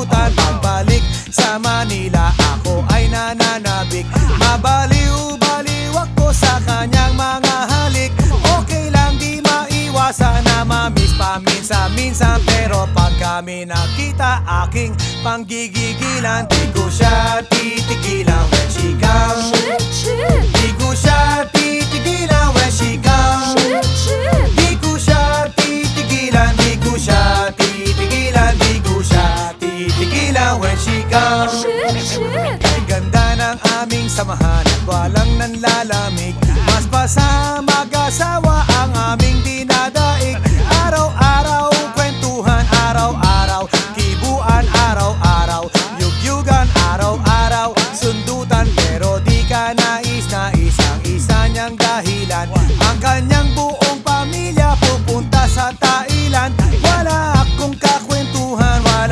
nakalimutan. Pagbalik sa Manila, ako ay nananabik. Mabaliw-baliw ako sa kanyang mga halik. Okay lang, di maiwasan na mamiss paminsan-minsan. Pero pag kami nakita, aking panggigigilan. Di ko siya titigilan when she comes. Di ko siya titigilan when she comes. Di ko siya titigilan, di ko siya titigilan, di ko siya titigilan when she comes. Kay ganda ng aming samahan at walang nanlalamig. Mas pasama